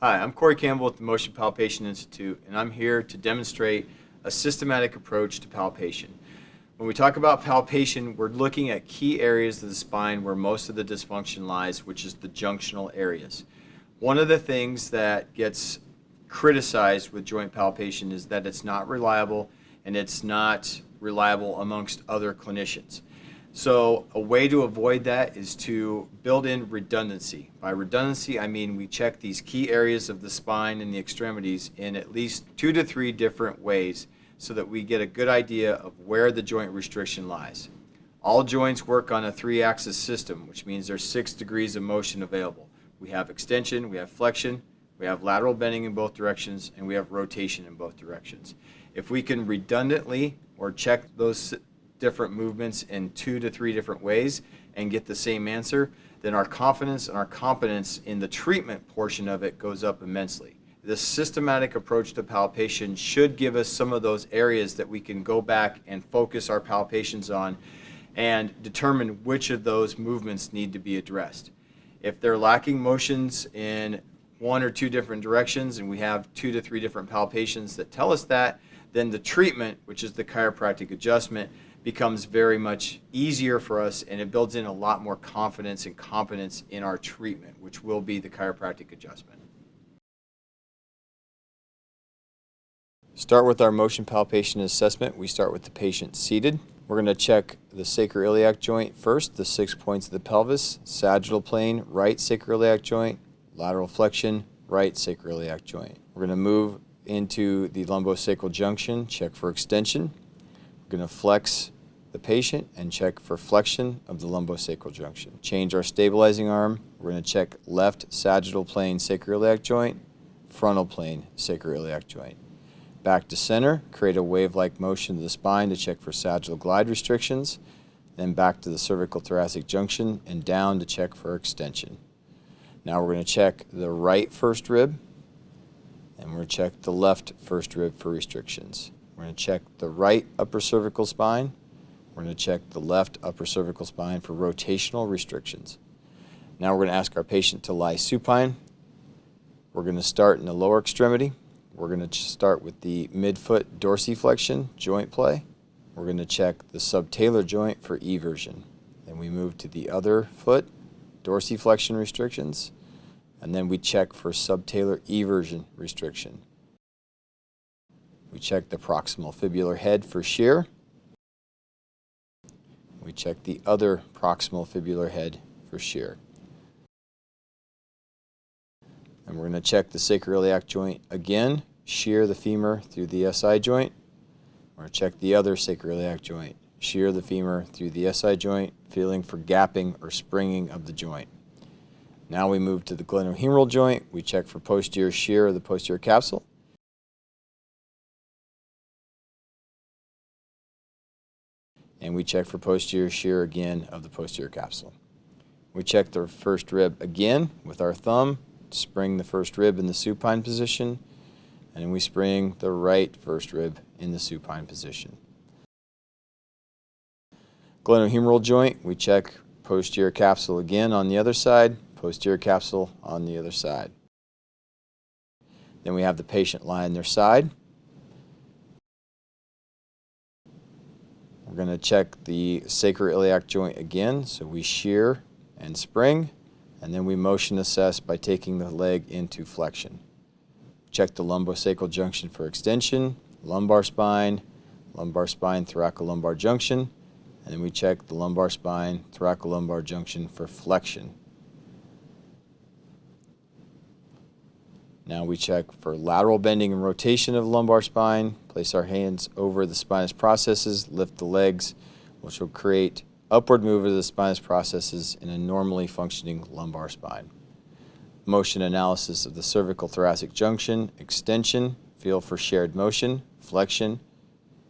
Hi, I'm Corey Campbell at the Motion Palpation Institute, and I'm here to demonstrate a systematic approach to palpation. When we talk about palpation, we're looking at key areas of the spine where most of the dysfunction lies, which is the junctional areas. One of the things that gets criticized with joint palpation is that it's not reliable, and it's not reliable amongst other clinicians. So a way to avoid that is to build in redundancy. By redundancy, I mean we check these key areas of the spine and the extremities in at least 2 to 3 different ways so that we get a good idea of where the joint restriction lies. All joints work on a 3-axis system, which means there's 6 degrees of motion available. We have extension, we have flexion, we have lateral bending in both directions, and we have rotation in both directions. If we can redundantly or check those different movements in 2 to 3 different ways and get the same answer, then our confidence and our competence in the treatment portion of it goes up immensely. This systematic approach to palpation should give us some of those areas that we can go back and focus our palpations on and determine which of those movements need to be addressed. If they're lacking motions in 1 or 2 different directions and we have 2 to 3 different palpations that tell us that, then the treatment, which is the chiropractic adjustment, becomes very much easier for us, and it builds in a lot more confidence and competence in our treatment, which will be the chiropractic adjustment. Start with our motion palpation assessment. We start with the patient seated. We're going to check the sacroiliac joint first, the 6 points of the pelvis, sagittal plane, right sacroiliac joint, lateral flexion, right sacroiliac joint. We're going to move into the lumbosacral junction, check for extension. We're going to flex the patient and check for flexion of the lumbosacral junction. Change our stabilizing arm. We're going to check left sagittal plane sacroiliac joint, frontal plane sacroiliac joint. Back to center, create a wave-like motion to the spine to check for sagittal glide restrictions, then back to the cervical thoracic junction and down to check for extension. Now we're going to check the right first rib, and we're going to check the left first rib for restrictions. We're going to check the right upper cervical spine. We're going to check the left upper cervical spine for rotational restrictions. Now we're going to ask our patient to lie supine. We're going to start in the lower extremity. We're going to start with the midfoot dorsiflexion joint play. We're going to check the subtalar joint for eversion. Then we move to the other foot, dorsiflexion restrictions, and then we check for subtalar eversion restriction. We check the proximal fibular head for shear. We check the other proximal fibular head for shear. And we're going to check the sacroiliac joint again, shear the femur through the SI joint. We're going to check the other sacroiliac joint, shear the femur through the SI joint, feeling for gapping or springing of the joint. Now we move to the glenohumeral joint. We check for posterior shear of the posterior capsule. And we check for posterior shear again of the posterior capsule. We check the first rib again with our thumb, spring the first rib in the supine position, and then we spring the right first rib in the supine position. Glenohumeral joint, we check posterior capsule again on the other side, posterior capsule on the other side. Then we have the patient lie on their side. We're going to check the sacroiliac joint again, so we shear and spring, and then we motion assess by taking the leg into flexion. Check the lumbosacral junction for extension, lumbar spine, thoracolumbar junction, and then we check the lumbar spine, thoracolumbar junction for flexion. Now we check for lateral bending and rotation of the lumbar spine, place our hands over the spinous processes, lift the legs, which will create upward move of the spinous processes in a normally functioning lumbar spine. Motion analysis of the cervical thoracic junction, extension, feel for shared motion, flexion,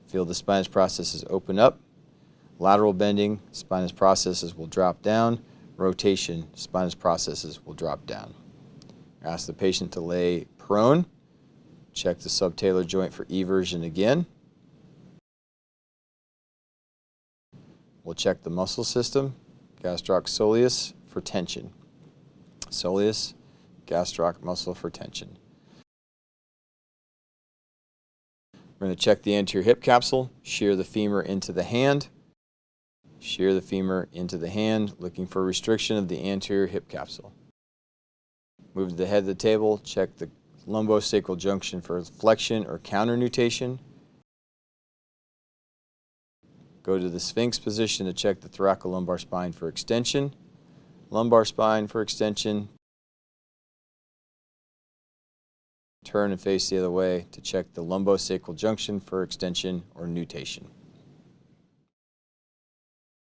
feel the spinous processes open up, lateral bending, spinous processes will drop down, rotation, spinous processes will drop down. Ask the patient to lay prone. Check the subtalar joint for eversion again. We'll check the muscle system, gastroc soleus for tension. Soleus, gastroc muscle for tension. We're going to check the anterior hip capsule, shear the femur into the hand, shear the femur into the hand, looking for restriction of the anterior hip capsule. Move to the head of the table, check the lumbosacral junction for flexion or counter nutation. Go to the Sphinx position to check the thoracolumbar spine for extension, lumbar spine for extension. Turn and face the other way to check the lumbosacral junction for extension or nutation.